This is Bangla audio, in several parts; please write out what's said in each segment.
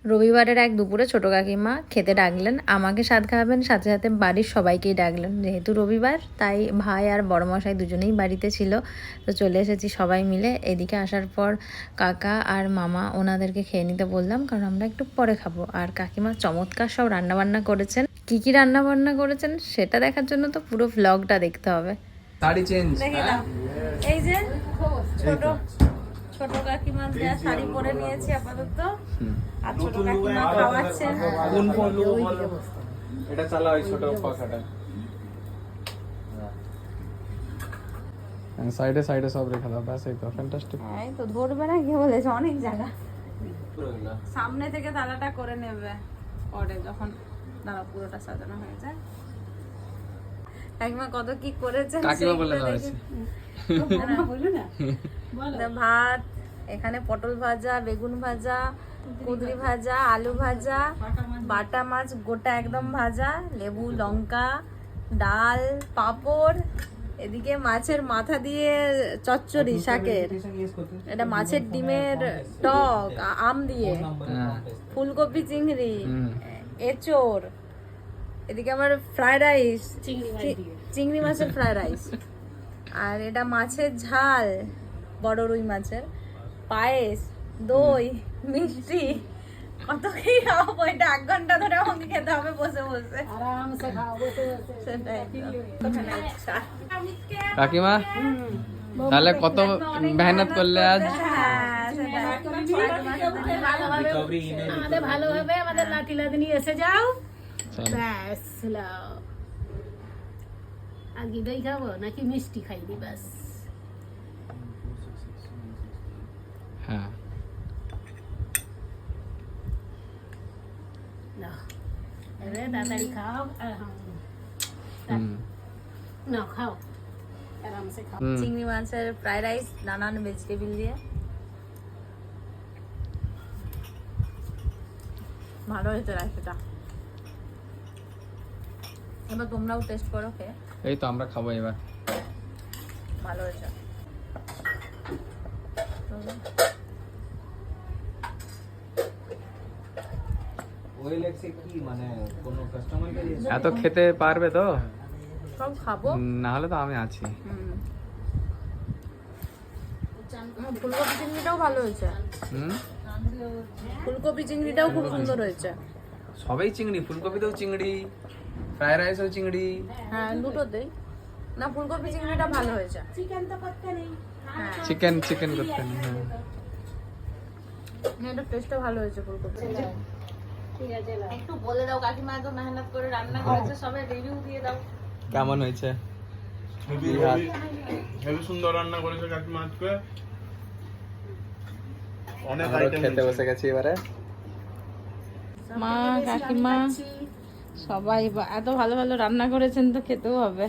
রবিবারের এক দুপুরে ছোটো কাকিমা খেতে ডাকলেন, আমাকে স্বাদ খাওয়াবেন, সাথে সাথে বাড়ির সবাইকেই ডাকলেন। যেহেতু রবিবার তাই ভাই আর বড়মশাই দুজনেই বাড়িতে ছিল, তো চলে এসেছি সবাই মিলে। এদিকে আসার পর কাকা আর মামা ওনাদেরকে খেয়ে নিতে বললাম, কারণ আমরা একটু পরে খাবো। আর কাকিমা চমৎকার সব রান্নাবান্না করেছেন। কি কি রান্নাবান্না করেছেন সেটা দেখার জন্য তো পুরো ভ্লগটা দেখতে হবে। শাড়ি চেঞ্জ দেখে দাও, এই যে ছোট ছোট কাকিমা যা শাড়ি পরে নিয়েছি আপাতত, আর ছোট কাকিমা খাওয়াচ্ছেন। কোন ফোন নেবো বলো, এটা চালা ওই ছোট পাখাটা। সাইডে সাইডে সব রেখা দাও, ব্যাস এই তো ফ্যান্টাস্টিক। এই তো ধরবে না কি বলেছে, অনেক জায়গা সামনে থেকে তালাটা করে নেবে পরে যখন দাঁড়া পুরোটা সাজানো হয়ে যায়। কাকিমা কত কি করেছেন কাকিমা বলে দাও আছে ভাত, এখানে পটল ভাজা, বেগুন ভাজা, কুঁদরি ভাজা, আলু ভাজা, বাটা মাছ গোটা একদম ভাজা, লেবু লঙ্কা, ডাল, পাঁপড়, এদিকে মাছের মাথা দিয়ে চচ্চড়ি শাকের, এটা মাছের ডিমের টক আম দিয়ে, ফুলকপি চিংড়ি, এঁচোড়, এদিকে আমার ফ্রাইড রাইস, চিংড়ি মাছের ফ্রাইড রাইস, আর এটা মাছের ঝাল, বড় রুই মাছের, পায়েস, দই, মিষ্টি, কত কি খাওয়াবো। এটা 1 ঘন্টা ধরে আমাকে খেতে হবে বসে বসে, আরামসে খাওয়াবো। সেটাই কাকিমা তাহলে কত মেহনত করলে আজ। আমাদের ভালোভাবে আমাদের লাঠি লাঠি নিয়ে এসে যাও, ব্যাস আর কি দই খাবো নাকি মিষ্টি খাইনি ব্যাস। হ্যাঁ এবারে তাড়াতাড়ি খাও, না খাও আরামসে খাও। চিংড়ি মাছের ফ্রাইড রাইস নানান ভেজিটেবল দিয়ে, ভালো হয়েছে রাইসটা। এবার তোমরাও টেস্ট করো, খেয়ে এই তো আমরা খাবো এবার। ভালো হয়েছে। এত খেতে পারবে তো? সব খাবো, না হলে তো আমি আছি। ফুলকপি চিংড়িটাও ভালো হয়েছে, হুম, ফুলকপি চিংড়িটাও খুব সুন্দর হয়েছে। সবাই চিংড়ি, ফুলকপিতেও চিংড়ি, ফ্রাইড রাইসও চিংড়ি। হ্যাঁ দুটোতেই না, ফুলকপি চিংড়িটা ভালো হয়েছে। চিকেন চিকেন করতে নেই। হ্যাঁ এটা টেস্টটা ভালো হয়েছে ফুলকপি। একটু বলে দাও কাকিমা এত মেহনত করে রান্না করেছে, সবাই রিভিউ দিয়ে দাও কেমন হয়েছে। হেবি সুন্দর রান্না করেছে কাকিমা আজকে। অনেক আমরা আইটেম খেতে বসে গেছি এবারে। মা কাকিমা সবাই এত ভালো ভালো রান্না করেছেন, তো খেতেও হবে।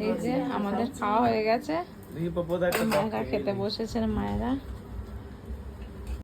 এই যে আমাদের খাওয়া হয়ে গেছে, মায়েরা খেতে বসেছেন। মায়েরা